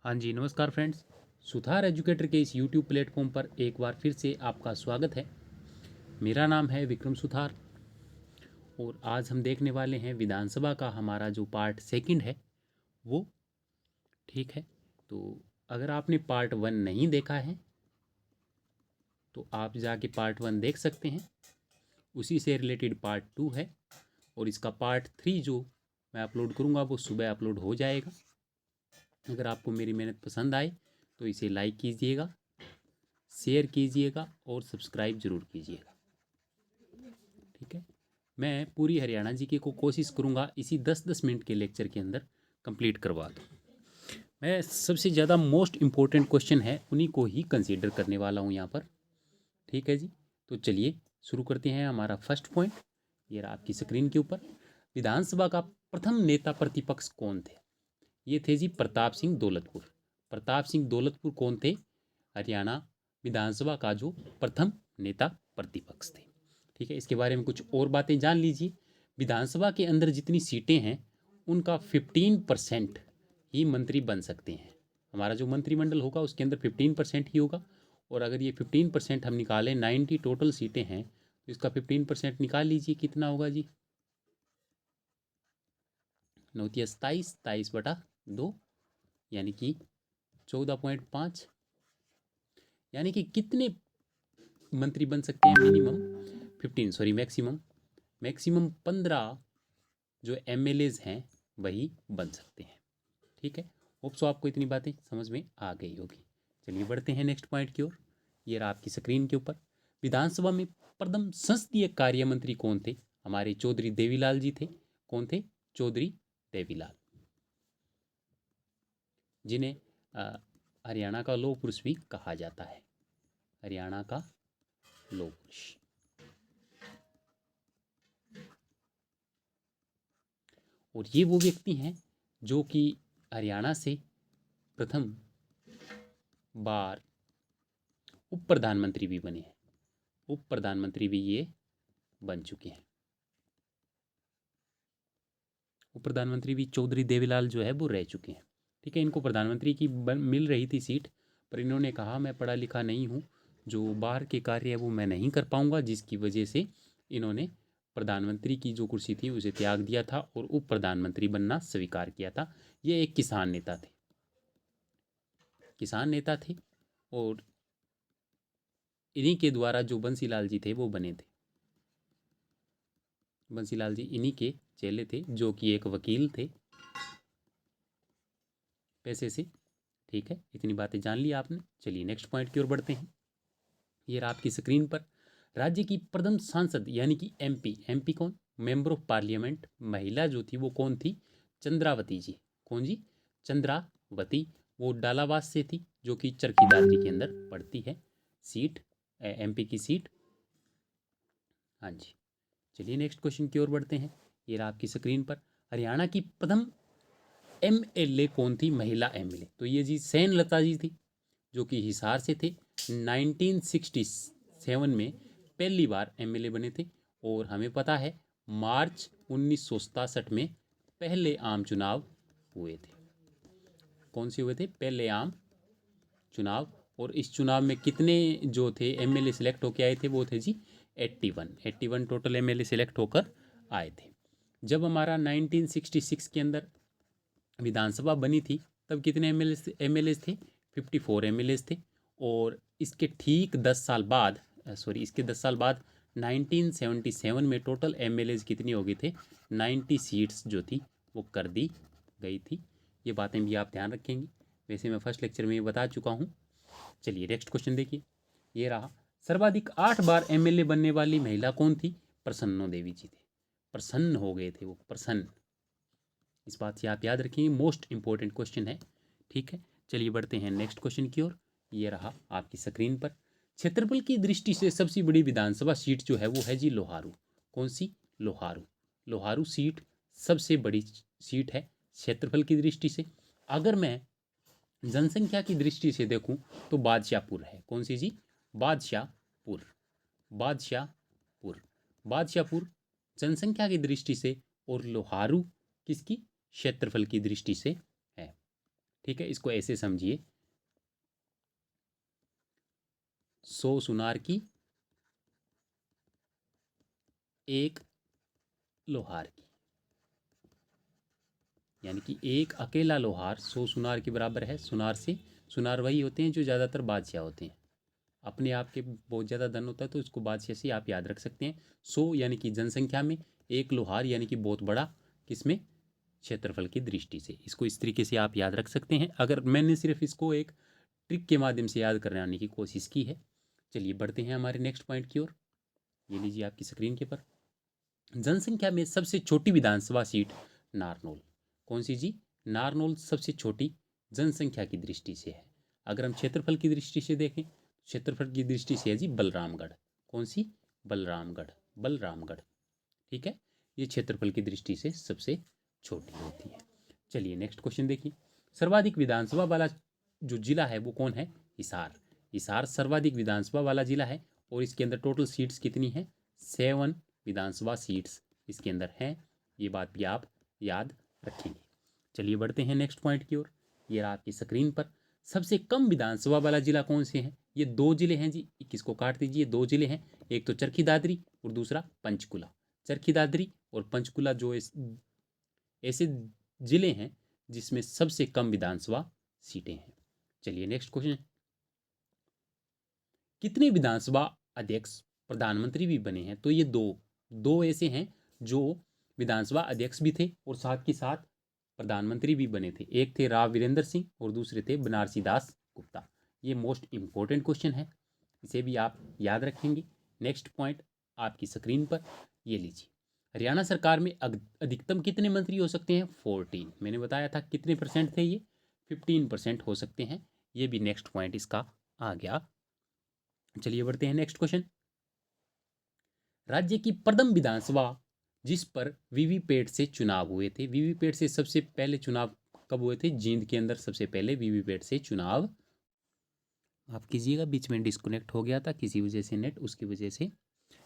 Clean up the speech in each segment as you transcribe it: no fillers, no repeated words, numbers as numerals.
हाँ जी, नमस्कार फ्रेंड्स। सुधार एजुकेटर के इस यूट्यूब प्लेटफॉर्म पर एक बार फिर से आपका स्वागत है। मेरा नाम है विक्रम सुधार और आज हम देखने वाले हैं विधानसभा का हमारा जो पार्ट सेकंड है वो। ठीक है, तो अगर आपने पार्ट वन नहीं देखा है तो आप जाके पार्ट वन देख सकते हैं। उसी से रिलेटेड पार्ट टू है और इसका पार्ट थ्री जो मैं अपलोड करूँगा वो सुबह अपलोड हो जाएगा। अगर आपको मेरी मेहनत पसंद आए तो इसे लाइक कीजिएगा, शेयर कीजिएगा और सब्सक्राइब ज़रूर कीजिएगा। ठीक है, मैं पूरी हरियाणा जीके को कोशिश करूँगा इसी 10-10 मिनट के लेक्चर के अंदर कंप्लीट करवा दूँ। मैं सबसे ज़्यादा मोस्ट इम्पोर्टेंट क्वेश्चन है उन्हीं को ही कंसीडर करने वाला हूँ यहाँ पर। ठीक है जी, तो चलिए शुरू करते हैं हमारा फर्स्ट पॉइंट। ये रहा आपकी स्क्रीन के ऊपर। विधानसभा का प्रथम नेता प्रतिपक्ष कौन थे? ये थे जी प्रताप सिंह दौलतपुर। प्रताप सिंह दौलतपुर कौन थे? हरियाणा विधानसभा का जो प्रथम नेता प्रतिपक्ष थे। ठीक है, इसके बारे में कुछ और बातें जान लीजिए। विधानसभा के अंदर जितनी सीटें हैं उनका 15% ही मंत्री बन सकते हैं। हमारा जो मंत्रिमंडल होगा उसके अंदर 15% ही होगा। और अगर ये 15% हम निकालें, 90 टोटल सीटें हैं तो इसका 15% निकाल लीजिए, कितना होगा जी? 9 27, 27/2 यानी कि 14.5। यानी कि कितने मंत्री बन सकते हैं? मिनिमम 15, सॉरी मैक्सिमम 15 जो एमएलएज हैं वही बन सकते हैं। ठीक है, होप सो आपको इतनी बातें समझ में आ गई होगी। चलिए बढ़ते हैं नेक्स्ट पॉइंट की ओर। ये रहा आपकी स्क्रीन के ऊपर। विधानसभा में प्रथम संसदीय कार्य मंत्री कौन थे? हमारे चौधरी देवीलाल जी थे। कौन थे? चौधरी देवीलाल, जिन्हें हरियाणा का लौह पुरुष भी कहा जाता है। हरियाणा का लौह पुरुष। और ये वो व्यक्ति हैं जो कि हरियाणा से प्रथम बार उप प्रधानमंत्री भी बने हैं। उप प्रधानमंत्री भी ये बन चुके हैं। उप प्रधानमंत्री भी चौधरी देवीलाल जो है वो रह चुके हैं। ठीक है, इनको प्रधानमंत्री की मिल रही थी सीट, पर इन्होंने कहा मैं पढ़ा लिखा नहीं हूँ, जो बाहर के कार्य है वो मैं नहीं कर पाऊँगा, जिसकी वजह से इन्होंने प्रधानमंत्री की जो कुर्सी थी उसे त्याग दिया था और उप प्रधानमंत्री बनना स्वीकार किया था। ये एक किसान नेता थे। किसान नेता थे और इन्हीं के द्वारा जो बंसीलाल जी थे वो बने थे। बंसीलाल जी इन्हीं के चेले थे, जो कि एक वकील थे पैसे से। ठीक है, इतनी बातें जान ली आपने। चलिए नेक्स्ट पॉइंट की ओर बढ़ते हैं। ये रहा आपकी स्क्रीन पर। राज्य की प्रथम सांसद यानी कि एमपी। एमपी कौन? Member of parliament. महिला जो थी वो कौन थी? चंद्रावती जी। कौन जी? चंद्रावती। वो डालावास से थी, जो कि चरखी दादरी के अंदर पड़ती है सीट, एमपी की सीट। हाँ जी, चलिए नेक्स्ट क्वेश्चन की ओर बढ़ते हैं। ये रहा आपकी स्क्रीन पर। हरियाणा की प्रथम एमएलए कौन थी? महिला एमएलए। तो ये जी सेन लता जी थी, जो कि हिसार से थे। 1967 में पहली बार एमएलए बने थे। और हमें पता है मार्च 1967 में पहले आम चुनाव हुए थे। कौन से हुए थे? पहले आम चुनाव। और इस चुनाव में कितने जो थे एमएलए सिलेक्ट होकर आए थे? वो थे जी 81 टोटल एमएलए सिलेक्ट होकर आए थे। जब हमारा 1966 के अंदर विधानसभा बनी थी तब कितने एमएलए थे? 54 एमएलए थे। और इसके ठीक 10 साल बाद, इसके 10 साल बाद 1977 में टोटल एमएलए कितनी हो गई थे? 90 सीट्स जो थी वो कर दी गई थी। ये बातें भी आप ध्यान रखेंगे, वैसे मैं फर्स्ट लेक्चर में ये बता चुका हूँ। चलिए नेक्स्ट क्वेश्चन देखिए। ये रहा। सर्वाधिक 8 बार एमएलए बनने वाली महिला कौन थी? प्रसन्नो देवी जी थे। प्रसन्न हो गए थे वो, प्रसन्न। इस बात से आप याद रखेंगे, मोस्ट इंपॉर्टेंट क्वेश्चन है। ठीक है, चलिए बढ़ते हैं नेक्स्ट क्वेश्चन की ओर। ये रहा आपकी स्क्रीन पर। क्षेत्रफल की दृष्टि से सबसे बड़ी विधानसभा सीट जो है वो है जी लोहारू। कौन सी? लोहारू। लोहारू सीट सबसे बड़ी सीट है क्षेत्रफल की दृष्टि से। अगर मैं जनसंख्या की दृष्टि से देखूं तो बादशाहपुर है। कौन सी जी? बादशाहपुर। बादशाहपुर। बादशाहपुर जनसंख्या की दृष्टि से और लोहारू किसकी? क्षेत्रफल की दृष्टि से है। ठीक है, इसको ऐसे समझिए, 100 सुनार की, 1 लोहार की, यानी कि एक अकेला लोहार 100 सुनार के बराबर है। सुनार से, सुनार वही होते हैं जो ज़्यादातर बादशाह होते हैं, अपने आप के बहुत ज़्यादा धन होता है तो इसको बादशाह से आप याद रख सकते हैं। 100 यानी कि जनसंख्या में, 1 लोहार यानी कि बहुत बड़ा, किसमें, क्षेत्रफल की दृष्टि से। इसको इस तरीके से आप याद रख सकते हैं, अगर मैंने सिर्फ इसको एक ट्रिक के माध्यम से याद कराने की कोशिश की है। चलिए बढ़ते हैं हमारे नेक्स्ट पॉइंट की ओर। ये लीजिए आपकी स्क्रीन के पर, जनसंख्या में सबसे छोटी विधानसभा सीट नारनौल। कौन सी जी, नारनौल सबसे छोटी जनसंख्या की दृष्टि से है। अगर हम क्षेत्रफल की दृष्टि से देखें, क्षेत्रफल की दृष्टि से है जी बलरामगढ़। कौन सी, बलरामगढ़, बलरामगढ़, ठीक है, ये क्षेत्रफल की दृष्टि से सबसे छोटी होती है। चलिए नेक्स्ट क्वेश्चन देखिए, सर्वाधिक विधानसभा वाला जो जिला है वो कौन है, हिसार। हिसार सर्वाधिक विधानसभा वाला जिला है और इसके अंदर टोटल सीट्स कितनी है, 7 विधानसभा सीट्स इसके अंदर हैं। ये बात भी आप याद रखेंगे। चलिए बढ़ते हैं नेक्स्ट पॉइंट की ओर। ये रहा आपकी स्क्रीन पर, सबसे कम विधानसभा वाला जिला कौन से हैं। ये 2 जिले हैं जी, 21 को काट दीजिए, 2 जिले हैं, एक तो चरखी दादरी और दूसरा पंचकुला। चरखी दादरी और पंचकुला जो ऐसे जिले हैं जिसमें सबसे कम विधानसभा सीटें हैं। चलिए नेक्स्ट क्वेश्चन, कितने विधानसभा अध्यक्ष प्रधानमंत्री भी बने हैं। तो ये दो ऐसे हैं जो विधानसभा अध्यक्ष भी थे और साथ के साथ प्रधानमंत्री भी बने थे। एक थे राव वीरेंद्र सिंह और दूसरे थे बनारसी दास गुप्ता। ये मोस्ट इंपॉर्टेंट क्वेश्चन है, इसे भी आप याद रखेंगे। नेक्स्ट पॉइंट आपकी स्क्रीन पर, ये लीजिए, हरियाणा सरकार में अधिकतम कितने मंत्री हो सकते हैं, 14। मैंने बताया था कितने परसेंट थे ये, 15% हो सकते हैं। ये भी नेक्स्ट पॉइंट इसका आ गया। चलिए बढ़ते हैं नेक्स्ट क्वेश्चन, राज्य की प्रथम विधानसभा जिस पर वीवीपैट से चुनाव हुए थे। वीवीपैट से सबसे पहले चुनाव कब हुए थे, जींद के अंदर सबसे पहले वीवीपैट से चुनाव, आप कीजिएगा, बीच में डिस्कनेक्ट हो गया था किसी वजह से नेट, उसकी वजह से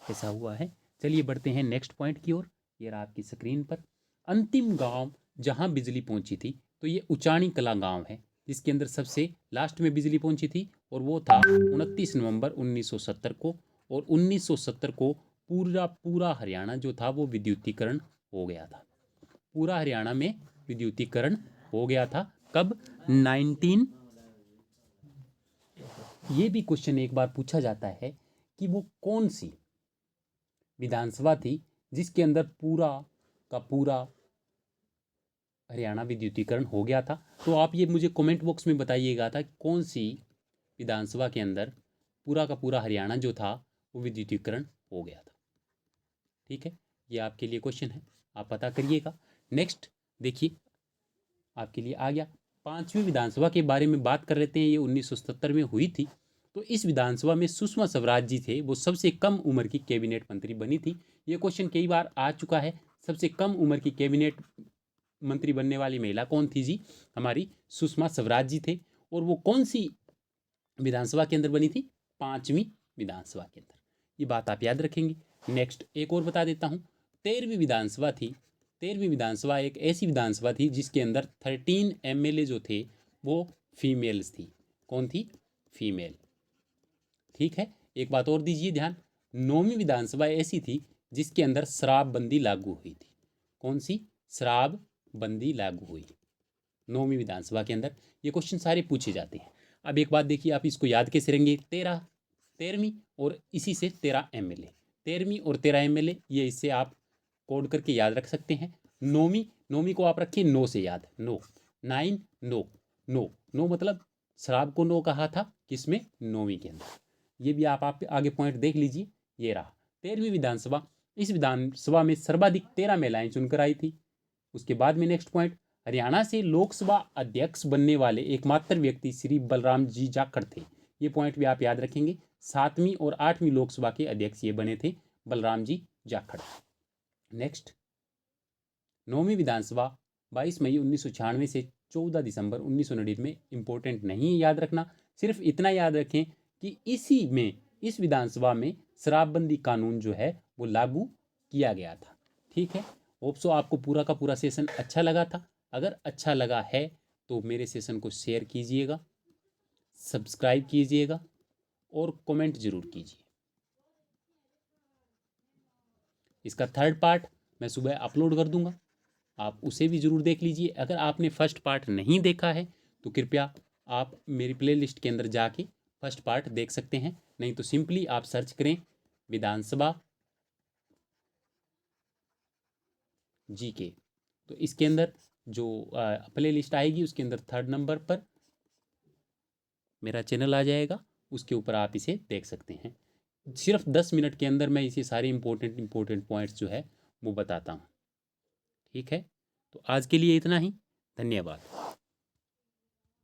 ऐसा हुआ है। चलिए बढ़ते हैं नेक्स्ट पॉइंट की ओर। ये रहा आपकी स्क्रीन पर, अंतिम गांव जहां बिजली पहुंची थी, तो ये उचानी कला गांव है जिसके अंदर सबसे लास्ट में बिजली पहुंची थी और वो था 29 नवंबर 1970 को। और 1970 को पूरा हरियाणा जो था वो विद्युतीकरण हो गया था। पूरा हरियाणा में विद्युतीकरण हो गया था कब, 19, ये भी क्वेश्चन एक बार पूछा जाता है कि वो कौन सी विधानसभा थी जिसके अंदर पूरा का पूरा हरियाणा विद्युतीकरण हो गया था। तो आप ये मुझे कमेंट बॉक्स में बताइएगा था कौन सी विधानसभा के अंदर पूरा का पूरा हरियाणा जो था वो विद्युतीकरण हो गया था। ठीक है, ये आपके लिए क्वेश्चन है, आप पता करिएगा। नेक्स्ट देखिए आपके लिए आ गया, 5वीं विधानसभा के बारे में बात कर लेते हैं। ये 1970 में हुई थी। तो इस विधानसभा में सुषमा स्वराज जी थे, वो सबसे कम उम्र की कैबिनेट मंत्री बनी थी। ये क्वेश्चन कई बार आ चुका है, सबसे कम उम्र की कैबिनेट मंत्री बनने वाली महिला कौन थी जी, हमारी सुषमा स्वराज जी थे। और वो कौन सी विधानसभा के अंदर बनी थी, 5वीं विधानसभा के अंदर। ये बात आप याद रखेंगे। नेक्स्ट एक और बता देता हूँ, 13वीं विधानसभा थी। 13वीं विधानसभा एक ऐसी विधानसभा थी जिसके अंदर 13 एमएलए जो थे वो फीमेल्स थी। कौन थी, फीमेल। ठीक है, एक बात और दीजिए ध्यान, 9वीं विधानसभा ऐसी थी जिसके अंदर शराबबंदी लागू हुई थी। कौन सी, शराबबंदी लागू हुई 9वीं विधानसभा के अंदर। ये क्वेश्चन सारे पूछे जाते हैं। अब एक बात देखिए, आप इसको याद कैसे रहेंगे, 13वीं और इसी से 13 एमएलए, 13वीं और 13 एमएलए, ये इससे आप कोड करके याद रख सकते हैं। 9वीं को आप रखिए 9 से याद, 9, 9, 9, 9, 9 मतलब शराब को 9 कहा था किसमें, 9वीं के अंदर। ये भी आप आगे पॉइंट देख लीजिए। ये रहा 13वीं विधानसभा, इस विधानसभा में सर्वाधिक 13 महिलाएं चुनकर आई थी। उसके बाद में नेक्स्ट पॉइंट, हरियाणा से लोकसभा अध्यक्ष बनने वाले एकमात्र व्यक्ति श्री बलराम जी जाखड़ थे। ये पॉइंट भी आप याद रखेंगे। 7वीं और 8वीं लोकसभा के अध्यक्ष ये बने थे, बलराम जी जाखड़। नेक्स्ट 9वीं विधानसभा 22 मई 1996 से 14 दिसंबर 1999 में, इंपॉर्टेंट नहीं याद रखना, सिर्फ इतना याद रखें कि इसी में, इस विधानसभा में शराबबंदी कानून जो है वो लागू किया गया था। ठीक है, होप सो आपको पूरा का पूरा सेशन अच्छा लगा था। अगर अच्छा लगा है तो मेरे सेशन को शेयर कीजिएगा, सब्सक्राइब कीजिएगा और कमेंट ज़रूर कीजिए। इसका थर्ड पार्ट मैं सुबह अपलोड कर दूंगा, आप उसे भी ज़रूर देख लीजिए। अगर आपने फर्स्ट पार्ट नहीं देखा है तो कृपया आप मेरी प्लेलिस्ट के अंदर जाके फर्स्ट पार्ट देख सकते हैं, नहीं तो सिंपली आप सर्च करें विधानसभा जीके, तो इसके अंदर जो प्ले लिस्ट आएगी उसके अंदर थर्ड नंबर पर मेरा चैनल आ जाएगा, उसके ऊपर आप इसे देख सकते हैं। सिर्फ 10 मिनट के अंदर मैं इसे सारे इंपॉर्टेंट पॉइंट्स जो है वो बताता हूँ। ठीक है, तो आज के लिए इतना ही। धन्यवाद।